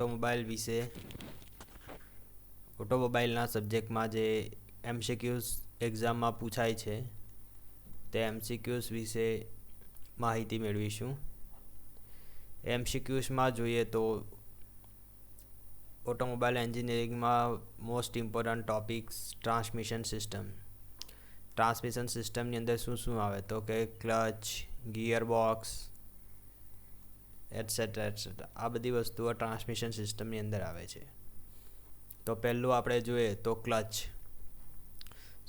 Automobile વિશે ઓટોમોબાઈલના સબ્જેક્ટમાં જે MCQs એક્ઝામમાં પૂછાય છે તે એમસીક્યુઝ વિશે માહિતી મેળવીશું. એમસીક્યુઝમાં જોઈએ તો ઓટોમોબાઈલ એન્જિનિયરિંગમાં મોસ્ટ ઇમ્પોર્ટન્ટ ટોપિક્સ ટ્રાન્સમિશન સિસ્ટમની અંદર શું આવે તો કે ક્લચ, ગિયરબોક્સ એટસેટ્રા આ બધી વસ્તુઓ ટ્રાન્સમિશન સિસ્ટમની અંદર આવે છે. તો પહેલું આપણે જોઈએ તો clutch.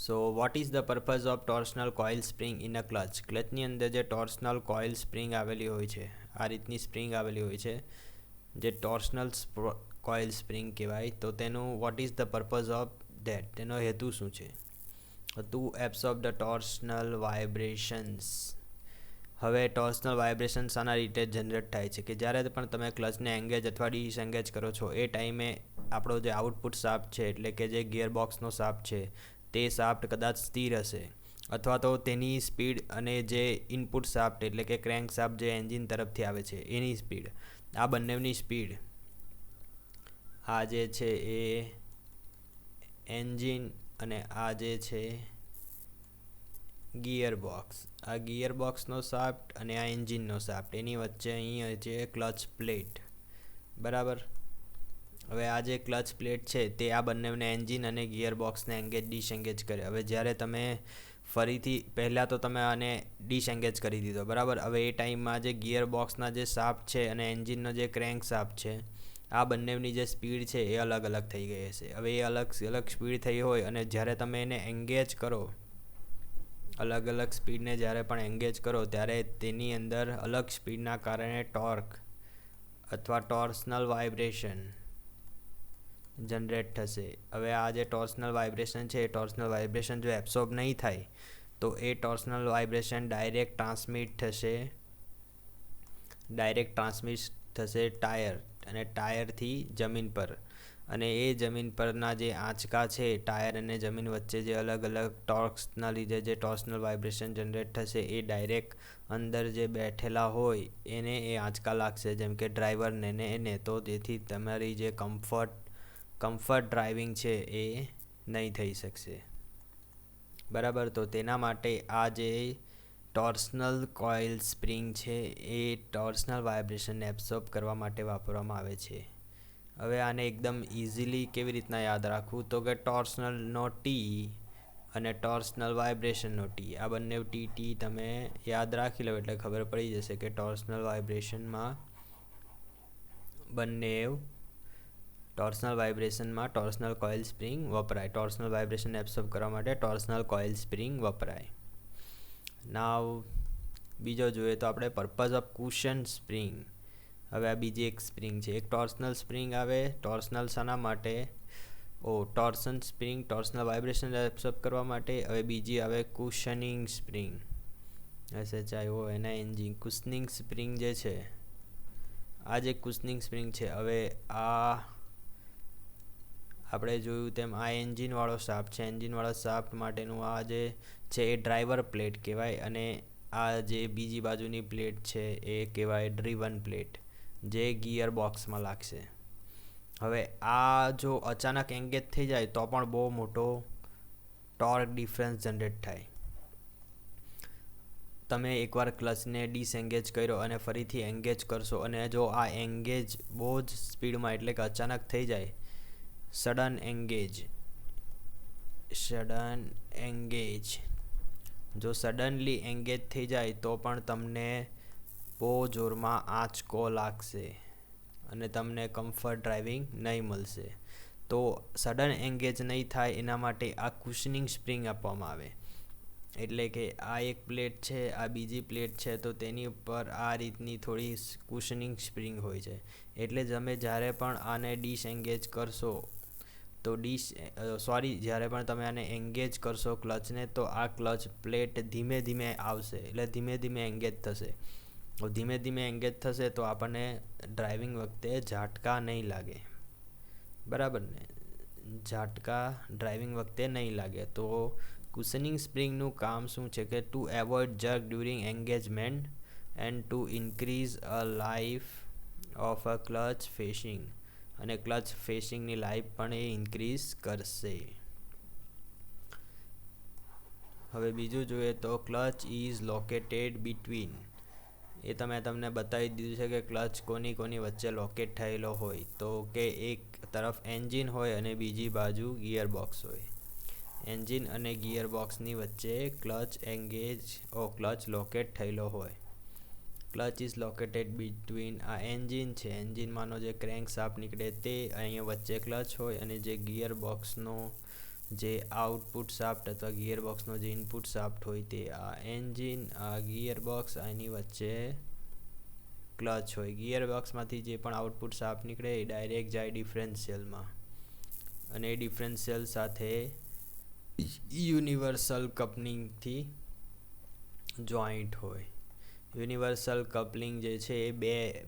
So what is the purpose of torsional coil spring in a clutch? ક્લચની અંદર જે ટોર્સનલ કોઇલ સ્પ્રિંગ આવેલી હોય છે, આ રીતની સ્પ્રિંગ આવેલી હોય છે જે ટોર્સનલ કોઇલ સ્પ્રિંગ કહેવાય. તો તેનું what is the purpose of that, તેનો હેતુ શું છે? To absorb the torsional vibrations. હવે ટોર્સનલ વાઇબ્રેશન શાના રીતે જનરેટ થાય છે કે જ્યારે પણ તમે ક્લચને એંગેજ અથવા ડિસએંગેજ કરો છો એ ટાઈમે આપણો જે આઉટપુટ શાફ્ટ છે એટલે કે જે ગિયરબોક્સનો શાફ્ટ છે તે શાફ્ટ કદાચ સ્થિર હશે અથવા તો તેની સ્પીડ અને જે ઇનપુટ શાફ્ટ એટલે કે ક્રેન્ક શાફ્ટ જે એન્જિન તરફથી આવે છે એની સ્પીડ, આ બંનેની સ્પીડ આ જે છે એ એન્જિન અને આ જે છે ગિયરબોક્સ, આ ગિયરબોક્સનો શાફ્ટ અને આ એન્જિનનો શાફ્ટ એની વચ્ચે અહીં છે ક્લચ પ્લેટ. બરાબર. હવે આ જે ક્લચ પ્લેટ છે તે આ બંનેને એન્જિન અને ગિયરબોક્સને એંગેજ ડિસએંગેજ કરે. હવે જ્યારે તમે ફરીથી પહેલાં તો તમે આને ડિસએંગેજ કરી દીધો, બરાબર. હવે એ ટાઈમમાં જે ગિયરબોક્સના જે શાફ્ટ છે અને એન્જિનનો જે ક્રેન્ક શાફ્ટ છે આ બંનેની જે સ્પીડ છે એ અલગ અલગ થઈ ગઈ હશે. હવે એ અલગ અલગ સ્પીડ થઈ હોય અને જ્યારે તમે એને એંગેજ કરો, અલગ અલગ સ્પીડને જ્યારે પણ એંગેજ કરો ત્યારે તેની અંદર અલગ સ્પીડના કારણે ટોર્ક અથવા ટોર્સનલ વાઇબ્રેશન જનરેટ થશે. હવે આ જે ટોર્સનલ વાઇબ્રેશન છે એ ટોર્સનલ વાઇબ્રેશન જો એબ્સોર્બ નહીં થાય તો એ ટોર્સનલ વાઇબ્રેશન ડાયરેક્ટ ટ્રાન્સમિટ થશે ટાયર અને ટાયરથી જમીન પર, અને એ જમીન પરના જે આંચકા છે ટાયર અને જમીન વચ્ચે જે અલગ અલગ ટોર્ક્સના લીધે જે ટોર્સનલ વાઇબ્રેશન જનરેટ થશે એ ડાયરેક્ટ અંદર જે બેઠેલા હોય એને એ આંચકા લાગશે, જેમ કે ડ્રાઈવરને ને એને. તો તેથી તમારી જે કમ્ફર્ટ ડ્રાઇવિંગ છે એ નહીં થઈ શકશે. બરાબર. તો તેના માટે આ જે ટોર્સનલ કોઇલ સ્પ્રિંગ છે એ ટોર્સનલ વાઇબ્રેશનને એબ્સોર્બ કરવા માટે વાપરવામાં આવે છે. હવે આને એકદમ ઇઝીલી કેવી રીતના યાદ રાખવું તો કે ટોર્સનલનો ટી અને ટોર્સનલ વાઇબ્રેશનનો ટી, આ બંને ટી તમે યાદ રાખી લો એટલે ખબર પડી જશે કે ટોર્સનલ વાઇબ્રેશનમાં ટોર્સનલ કોઇલ સ્પ્રિંગ વપરાય. ટોર્સનલ વાઇબ્રેશન એબ્સોર્બ કરવા માટે ટોર્સનલ કોઇલ સ્પ્રિંગ વપરાય. નાવ બીજો જોઈએ તો આપણે પર્પઝ ઓફ કુશન સ્પ્રિંગ. હવે આ બીજી એક સ્પ્રિંગ છે, એક ટોર્સનલ સ્પ્રિંગ આવે. ટોર્સનલ શાના માટે? Torsion spring torsional vibration absorb કરવા માટે. હવે બીજી આવે કુશનિંગ સ્પ્રિંગ, SHIONING. કુશનિંગ સ્પ્રિંગ જે છે આ જે કુશનિંગ સ્પ્રિંગ છે, હવે આ આપણે જોયું તેમ આ એન્જિનવાળો શાફ્ટ છે. એન્જિનવાળા શાફ્ટ માટેનું આ જે છે એ ડ્રાઈવર પ્લેટ કહેવાય અને આ જે બીજી બાજુની પ્લેટ છે એ કહેવાય ડ્રીવન પ્લેટ, જે ગિયર બોક્સમાં લાગશે. હવે આ જો અચાનક એંગેજ થઈ જાય તો પણ બહુ મોટો ટોર્ક ડિફરન્સ જનરેટ થાય. તમે એકવાર ક્લચને ડિસએંગેજ કર્યો અને ફરીથી એંગેજ કરશો અને જો આ એંગેજ બહુ જ સ્પીડમાં એટલે કે અચાનક થઈ જાય, સડન એંગેજ, જો સડનલી એંગેજ થઈ જાય તો પણ તમને બહુ જોરમાં આંચકો લાગશે અને તમને કમ્ફર્ટ ડ્રાઇવિંગ નહીં મળશે. તો સડન એંગેજ નહીં થાય એના માટે આ કુશનિંગ સ્પ્રિંગ આપવામાં આવે. એટલે કે આ એક પ્લેટ છે, આ બીજી પ્લેટ છે, તો તેની ઉપર આ રીતની થોડી કુશનિંગ સ્પ્રિંગ હોય છે. એટલે તમે જ્યારે પણ આને ડિસએંગેજ કરશો તો જ્યારે પણ તમે આને એંગેજ કરશો ક્લચને, તો આ ક્લચ પ્લેટ ધીમે ધીમે આવશે એટલે ધીમે ધીમે એંગેજ થશે. ધીમે ધીમે એંગેજ થશે તો આપણને ડ્રાઇવિંગ વખતે ઝાટકા નહીં લાગે. બરાબર ને? ઝાટકા ડ્રાઇવિંગ વખતે નહીં લાગે. તો કુશનિંગ સ્પ્રિંગનું કામ શું છે કે two avoid jerk during engagement and two increase a life of a clutch facing. અને ક્લચ ફેસિંગની લાઈફ પણ એ ઇન્ક્રીઝ કરશે. હવે બીજું જોઈએ તો ક્લચ ઇઝ લોકેટેડ બિટવીન. એ તમને બતાવી દીધું છે કે ક્લચ કોની વચ્ચે લોકેટ થયેલો હોય. તો કે એક તરફ એન્જિન હોય અને બીજી બાજુ ગિયરબોક્સ હોય. એન્જિન અને ગિયરબોક્સની વચ્ચે ક્લચ લોકેટ થયેલો હોય. Clutch is located between. આ એન્જિન છે, એન્જિનમાંનો જે ક્રેન્ક શાફ્ટ નીકળે તે અહીંયા વચ્ચે ક્લચ હોય, અને જે ગિયરબોક્સનો જે આઉટપુટ શાફ્ટ અથવા ગિયરબોક્સનો જે ઇનપુટ શાફ્ટ હોય તે આ એન્જિન, આ ગિયરબોક્સ, આની વચ્ચે ક્લચ હોય. ગિયરબોક્સમાંથી જે પણ આઉટપુટ શાફ્ટ નીકળે એ ડાયરેક્ટ જાય ડિફરન્શિયલમાં, અને ડિફરન્શિયલ સાથે યુનિવર્સલ કપલિંગથી જોઈન્ટ હોય. યુનિવર્સલ કપલિંગ જે છે એ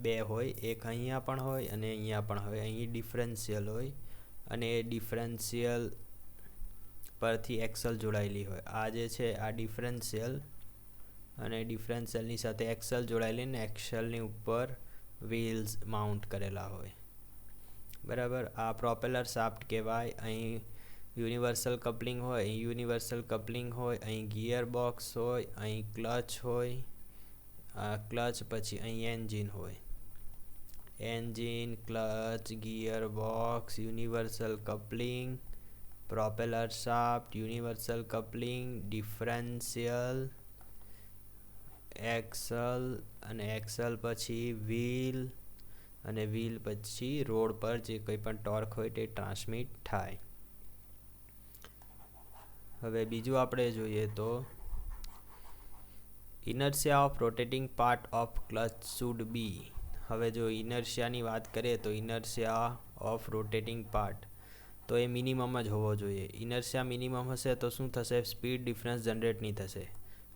બે હોય, એક અહીંયા પણ હોય અને અહીંયા પણ હોય. અહીં ડિફરન્શિયલ હોય અને એ ડિફરન્શિયલ પરથી એક્સલ જોડાયેલી હોય. આ જે છે આ ડિફરન્શિયલ, અને ડિફરન્શિયલની સાથે એક્સલ જોડાયેલી ને એક્સલની ઉપર વ્હીલ્સ માઉન્ટ કરેલા હોય. બરાબર. આ પ્રોપેલર શાફ્ટ કહેવાય. અહીં યુનિવર્સલ કપલિંગ હોય, અહીં યુનિવર્સલ કપલિંગ હોય, અહીં ગિયરબોક્સ હોય, અહીં ક્લચ હોય. આ ક્લચ પછી અહીં એન્જિન હોય. Engine, clutch, gearbox, universal coupling, propeller shaft, universal coupling, differential, Excel, અને એક્સલ પછી વ્હીલ, અને વ્હીલ પછી રોડ પર જે કંઈ પણ ટોર્ક હોય તે ટ્રાન્સમિટ થાય. હવે બીજું આપણે જોઈએ તો inertia of rotating part of clutch should be. હવે જો ઇનર્શિયાની વાત કરીએ તો ઇનર્શિયા ઓફ રોટેટિંગ પાર્ટ તો એ મિનિમમ જ હોવો જોઈએ. ઇનર્શિયા મિનિમમ હશે તો શું થશે? સ્પીડ ડિફરન્સ જનરેટ નહીં થશે.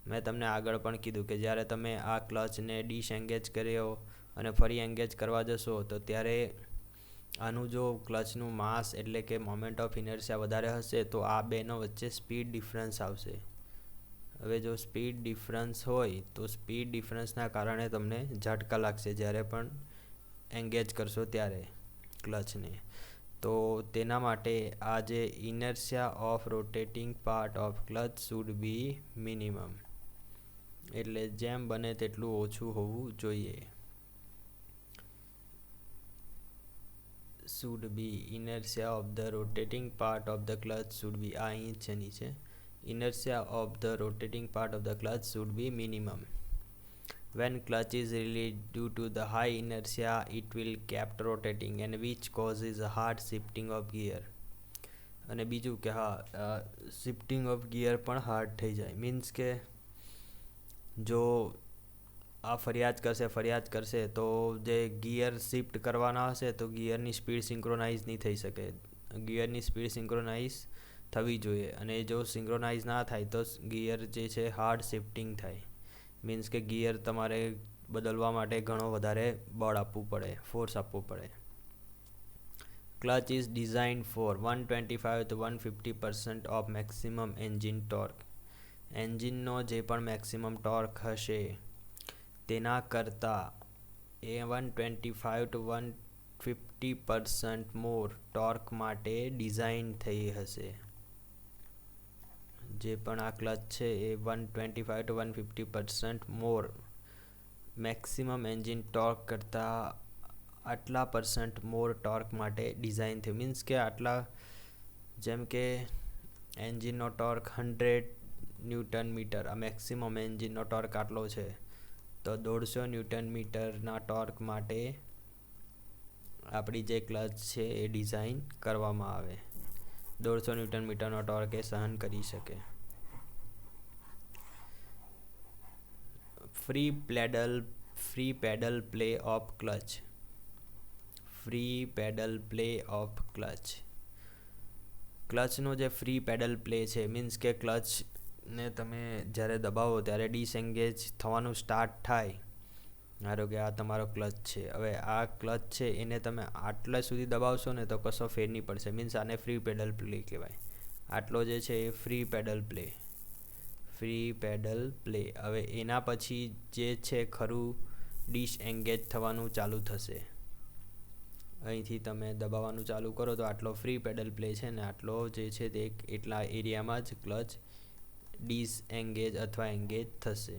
મેં તમને આગળ પણ કીધું કે જ્યારે તમે આ ક્લચને ડિસએંગેજ કર્યો અને ફરી એંગેજ કરવા જશો તો ત્યારે આનું જો ક્લચનું માસ એટલે કે મોમેન્ટ ઓફ ઇનર્શિયા વધારે હશે તો આ બેનો વચ્ચે સ્પીડ ડિફરન્સ આવશે. હવે જો સ્પીડ ડિફરન્સ હોય તો સ્પીડ ડિફરન્સના કારણે તમને ઝટકા લાગશે જ્યારે પણ એંગેજ કરશો ત્યારે ક્લચને. તો તેના માટે આ જે inertia of rotating part of clutch should be minimum, એટલે જેમ બને તેટલું ઓછું હોવું જોઈએ. Should be inertia of the rotating part of the clutch should be, આ અહીં છે નીચે. Inertia of the rotating part of the clutch should be minimum. When clutch is released due to the high inertia, it will kept rotating and which causes a hard shifting of gear. અને બીજું કે shifting of gear પણ hard થઈ જાય. Means કે જો આ ફરિયાદ કરશે તો જે ગિયર શિફ્ટ કરવાના હશે તો ગિયરની સ્પીડ સિંક્રોનાઇઝ નહીં થઈ શકે. ગિયરની સ્પીડ સિંક્રોનાઇઝ થવી જોઈએ, અને જો સિંક્રોનાઇઝ ના થાય તો ગિયર જે છે હાર્ડ શિફ્ટિંગ થાય. મીન્સ કે ગિયર તમારે બદલવા માટે ઘણો વધારે બળ આપવું પડે, ફોર્સ આપવો પડે. Clutch is design for 125 to 150% of maximum engine torque. એન્જિનનો જે પણ મેક્સિમમ ટોર્ક હશે તેના કરતાં એ 125 to 150% મોર ટોર્ક માટે ડિઝાઇન થઈ હશે. જે પણ આ ક્લચ છે એ 125 to 150% more maximum engine torque કરતાં આટલા % મોર ટોર્ક માટે ડિઝાઇન થયું. મીન્સ કે આટલા, જેમ કે એન્જિનનો ટોર્ક 100 ન્યૂટન મીટર, આ મેક્સિમમ એન્જિનનો ટોર્ક આટલો છે તો 150 ન્યૂટન મીટરના ટોર્ક માટે આપણી જે ક્લચ છે એ ડિઝાઇન કરવામાં આવે. 150 ન્યૂટન મીટરનો ટોર્ક એ સહન કરી શકે. Free pedal play of clutch. Free pedal play of clutch. ક્લચનો જે ફ્રી પેડલ પ્લે છે, મીન્સ કે ક્લચને તમે જ્યારે દબાવો ત્યારે ડિસએંગેજ થવાનું સ્ટાર્ટ થાય. ધારો કે આ તમારો ક્લચ છે. હવે આ ક્લચ છે એને તમે આટલા સુધી દબાવશો ને તો કશો ફેર નહીં પડશે. મીન્સ આને ફ્રી પેડલ પ્લે કહેવાય. આટલો જે છે એ ફ્રી પેડલ પ્લે. હવે એના પછી જે છે ખરું ડિસએંગેજ થવાનું ચાલુ થશે. અહીંથી તમે દબાવવાનું ચાલુ કરો તો આટલો ફ્રી પેડલ પ્લે છે ને આટલો જે છે તે એટલા એરિયામાં જ ક્લચ ડિસએંગેજ અથવા એંગેજ થશે.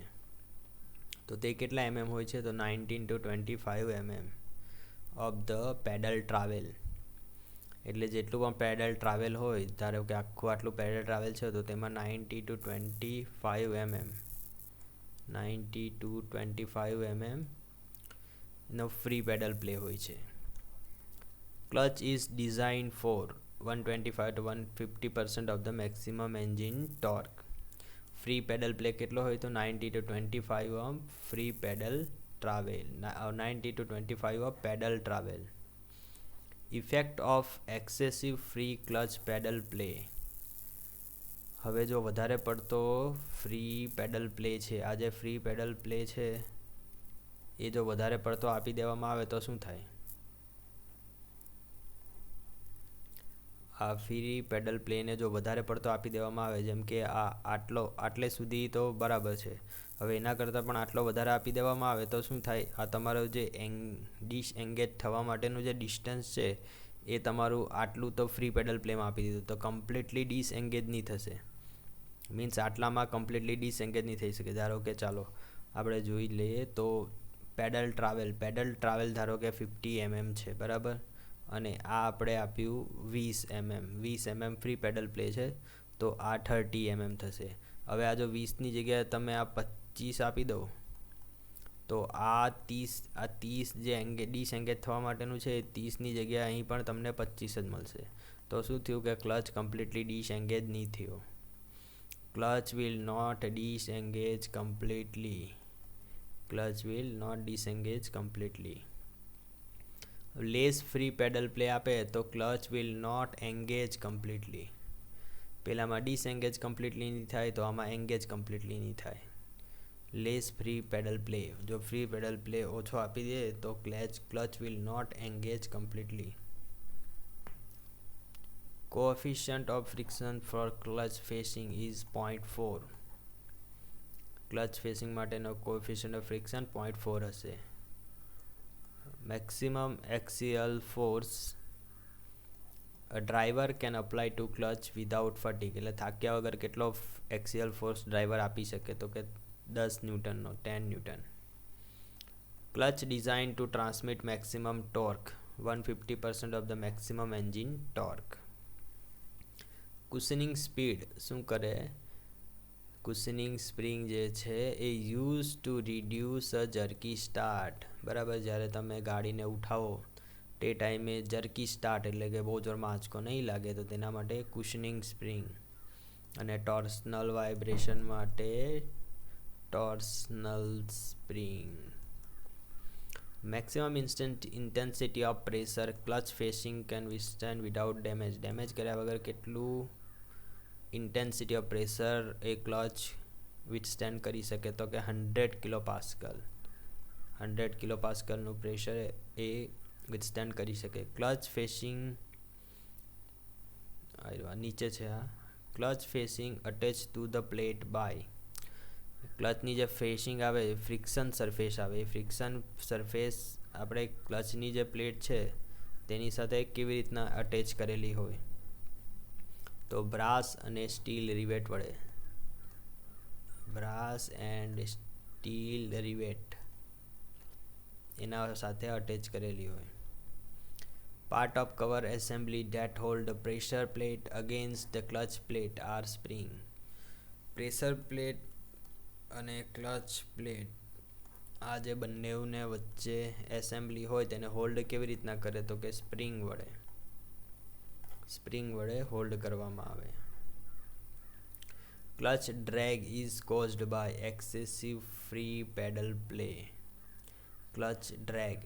તો તે કેટલા હોય છે તો 19 to 25 of the pedal travel. એટલે જેટલું પણ પેડલ ટ્રાવેલ હોય, ધારો કે આખું આટલું પેડલ ટ્રાવેલ છે તો તેમાં 90 to 25 90 to 25 નો ફ્રી પેડલ પ્લે હોય છે. Clutch is design for 125 to 150% of the maximum engine torque. Free pedal play કેટલો હોય તો 90 to 25 free pedal travel 90 to 25 of pedal travel. Effect of excessive free clutch pedal play. હવે જો વધારે પડતો free pedal play છે, આ જે ફ્રી પેડલ પ્લે છે એ જો વધારે પડતો આપી દેવામાં આવે તો શું થાય? આ ફ્રી પેડલ પ્લેને જો વધારે પડતો આપી દેવામાં આવે, જેમ કે આટલે સુધી તો બરાબર છે, હવે એના કરતાં પણ આટલો વધારે આપી દેવામાં આવે તો શું થાય? આ તમારો જે ડિસએંગેજ થવા માટેનું જે ડિસ્ટન્સ છે એ તમારું આટલું તો ફ્રી પેડલ પ્લેમાં આપી દીધું, તો કમ્પ્લીટલી ડિસએંગેજ નહીં થશે. મીન્સ આટલામાં કમ્પ્લીટલી ડિસએંગેજ નહીં થઈ શકે. ધારો કે ચાલો આપણે જોઈ લઈએ તો પેડલ ટ્રાવેલ ધારો કે 50 છે, બરાબર, અને આ આપણે આપ્યું 20 ફ્રી પેડલ પ્લે છે, તો આ 30 થશે. હવે આ જો 20ની જગ્યાએ તમે આ 25 આપી દો તો આ 30 જે ડિસએંગેજ થવા માટેનું છે એ 30ની જગ્યાએ અહીં પણ તમને 25 જ મળશે. તો શું થયું કે ક્લચ કમ્પ્લીટલી ડિસએંગેજ નહીં થયો. Clutch will not disengage completely. Less free pedal play આપે તો clutch will not engage completely. પહેલામાં ડિસએંગેજ કમ્પ્લીટલી નહીં થાય તો આમાં એંગેજ કમ્પ્લીટલી નહીં થાય. લેસ ફ્રી પેડલ પ્લે, જો ફ્રી પેડલ પ્લે ઓછો આપી દે તો clutch will not engage completely. Coefficient of friction for clutch facing is 0.4. Clutch facing માટેનો કોએફિશિયન્ટ ઓફ ફ્રિક્શન 0.4 હશે. Maximum axial force a driver can apply to clutch without fatigue. એટલે થાક્યા વગર કેટલો એક્સિયલ ફોર્સ ડ્રાઈવર આપી શકે તો કે 10 ન્યૂટનનો, 10 newton. Clutch design to transmit maximum torque 150% of the maximum engine torque. Cushioning speed શું કરે? કુશનિંગ સ્પ્રિંગ જે છે એ use to reduce a jerky start. બરાબર, જ્યારે તમે ગાડીને ઉઠાવો તે ટાઈમે જર્કી સ્ટાર્ટ એટલે કે બહુ જોરમાં આંચકો નહીં લાગે, તો તેના માટે કુશનિંગ સ્પ્રિંગ. અને ટોર્સનલ વાઇબ્રેશન માટે torsional spring. Maximum intensity of pressure clutch facing can withstand without damage. Damage કર્યા વગર કેટલું ઇન્ટેન્સિટી ઓફ પ્રેશર એ ક્લચ વિથસ્ટેન્ડ કરી શકે તો કે 100 કિલોપાસ્કલ. 100 કિલોપાસ્કલનું પ્રેશર એ વિથસ્ટેન્ડ કરી શકે. ક્લચ ફેસિંગ નીચે છે. આ clutch facing attach to the plate by. ક્લચની જે ફેસિંગ આવે, ફ્રિક્શન સરફેસ આવે, એ ફ્રિક્શન સરફેસ આપણે ક્લચની જે પ્લેટ છે તેની સાથે કેવી રીતના અટેચ કરેલી હોય તો બ્રાસ અને સ્ટીલ રિવેટ વડે. બ્રાસ એન્ડ સ્ટીલ રિવેટ એના સાથે અટેચ કરેલી હોય. Part of cover assembly that hold the pressure plate against the clutch plate are spring. Pressure plate અને ક્લચ પ્લેટ આ જે બંનેને વચ્ચે એસેમ્બલી હોય તેને હોલ્ડ કેવી રીતના કરે તો કે સ્પ્રિંગ વડે હોલ્ડ કરવામાં આવે. Clutch drag is caused by excessive free pedal play. Clutch drag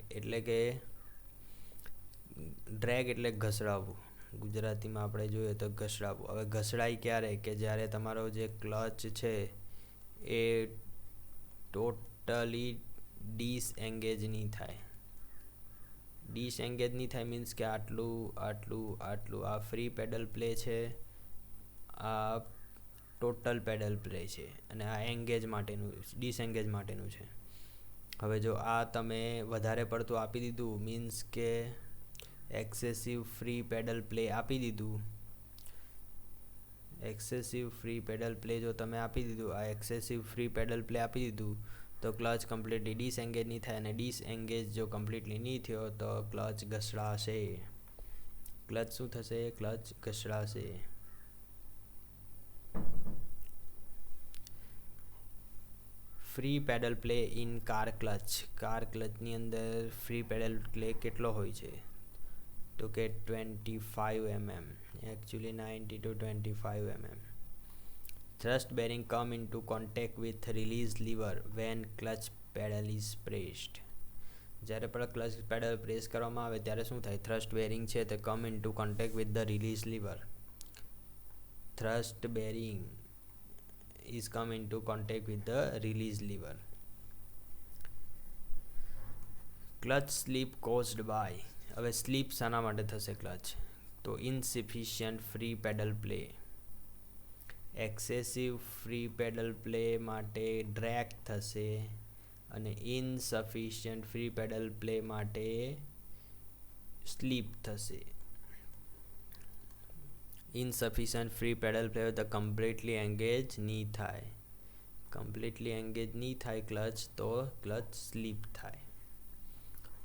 એટલે ઘસડાવવું. ગુજરાતીમાં આપણે જોઈએ તો ઘસડાવવું. હવે ઘસડાય ક્યારે? કે જ્યારે તમારો જે ક્લચ છે એ ટોટલી ડિસએંગેજ નહીં થાય. મીન્સ કે આટલું આ ફ્રી પેડલ પ્લે છે, આ ટોટલ પેડલ પ્લે છે, અને આ ડિસએંગેજ માટેનું છે. હવે જો આ તમે વધારે પડતું આપી દીધું, મીન્સ કે એક્સેસિવ ફ્રી પેડલ પ્લે આપી દીધું. એક્સેસિવ ફ્રી પેડલ પ્લે જો તમે આપી દીધું, આ એક્સેસિવ ફ્રી પેડલ પ્લે આપી દીધું તો ક્લચ કમ્પ્લીટલી ડિસએંગેજ નહીં થાય, અને ડિસએંગેજ જો કમ્પ્લીટલી નહીં થયો તો ક્લચ ઘસડાશે. ક્લચ શું થશે? ક્લચ ઘસડાશે. Free pedal play in car clutch. Car ક્લચની અંદર ફ્રી પેડલ પ્લે કેટલો હોય છે? તો કે 25 mm, actually 90 to 25 mm. Thrust bearing come into contact with release lever when clutch pedal is pressed. જ્યારે પણ ક્લચ પેડલ પ્રેસ કરવામાં આવે ત્યારે શું થાય? થ્રસ્ટ બેરિંગ છે તે come in to contact with the release lever. Thrust bearing is come in to contact with the release lever. Clutch slip caused by. હવે સ્લીપ શાના માટે થશે ક્લચ? તો insufficient free pedal play. Excessive free pedal play માટે drag થશે, અને insufficient free pedal play માટે slip થશે. ઇનસફિશિયન્ટ ફ્રી પેડલ પ્લે તો કમ્પ્લીટલી એંગેજ નહીં થાય. કમ્પ્લીટલી એંગેજ નહીં થાય ક્લચ તો ક્લચ સ્લીપ થાય.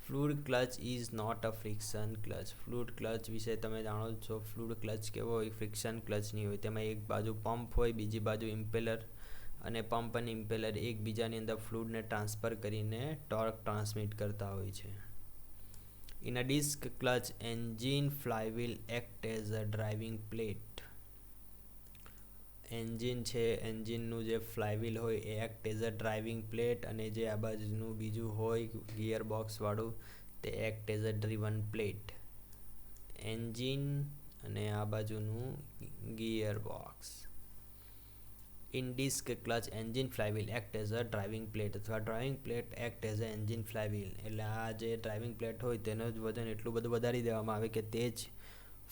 Fluid clutch is not a friction clutch. Fluid clutch વિશે તમે જાણો છો. ફ્લુઇડ ક્લચ કેવો હોય? ફ્રિક્શન ક્લચ નહીં હોય. તેમાં એક બાજુ પંપ હોય, બીજી બાજુ ઇમ્પેલર, અને પંપ અને ઇમ્પેલર એકબીજાની અંદર ફ્લુઇડને ટ્રાન્સફર કરીને ટોર્ક ટ્રાન્સમિટ કરતા હોય છે. In a disc clutch engine flywheel act as a driving plate. Engine છે, એન્જિનનું જે ફ્લાયવ્હીલ હોય એ act as a driving plate, અને જે આ બાજુનું બીજું હોય ગિયર બોક્સવાળું તે act as a driven plate. Engine અને આ બાજુનું gear box. In disc clutch engine flywheel act as a driving plate, અથવા ડ્રાઇવિંગ પ્લેટ એક્ટ એઝ અ એન્જિન ફ્લાયવ્હીલ. એટલે આ જે ડ્રાઇવિંગ પ્લેટ હોય તેનું જ વજન એટલું બધું વધારી દેવામાં આવે કે તે જ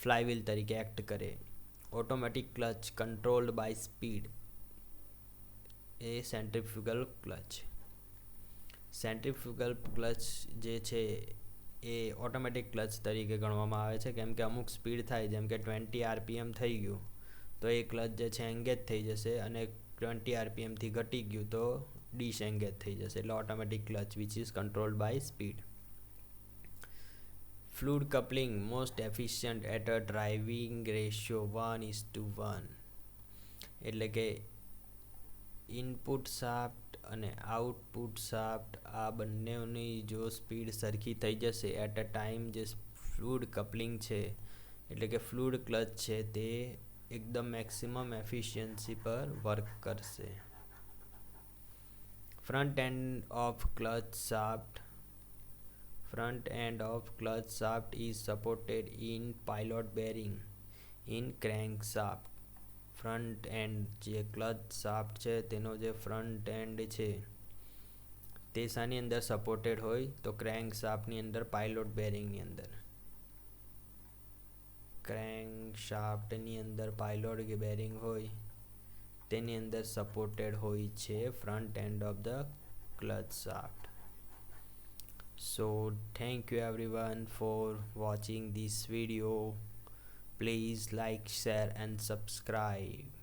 ફ્લાયવ્હીલ તરીકે એક્ટ કરે. Automatic clutch controlled by speed a centrifugal clutch. Centrifugal clutch જે છે એ ઓટોમેટિક ક્લચ તરીકે ગણવામાં આવે છે, કેમ કે અમુક સ્પીડ થાય, જેમ કે 20 RPM થઈ ગયું તો એ ક્લચ જે છે એંગેજ થઈ જશે, અને 20 RPMથી ઘટી ગયું તો ડિસએંગેજ થઈ જશે. એટલે automatic clutch which is controlled by speed. Fluid coupling most efficient at a driving ratio 1:1. એટલે કે ઇનપુટ શાફ્ટ અને આઉટપુટ શાફ્ટ આ બંનેની જો સ્પીડ સરખી થઈ જશે એટ અ ટાઈમ, જે ફ્લુઇડ કપલિંગ છે એટલે કે ફ્લુઇડ ક્લચ છે તે એકદમ મેક્સિમમ એફિશિયન્સી પર વર્ક કરશે. Front end of clutch shaft. Front end of clutch shaft is supported in pilot bearing in crankshaft. Front end જે ક્લચ શાફ્ટ છે તેનો જે ફ્રન્ટ એન્ડ છે તે શાની અંદર સપોર્ટેડ હોય? તો ક્રેન્ક શાફ્ટની અંદર, પાયલોટ બેરિંગની અંદર. ક્રેન્ક શાફ્ટની અંદર પાયલોટ બેરિંગ હોય તેની અંદર સપોર્ટેડ હોય છે front end of the clutch shaft. So thank you everyone for watching this video. Please like, share and subscribe.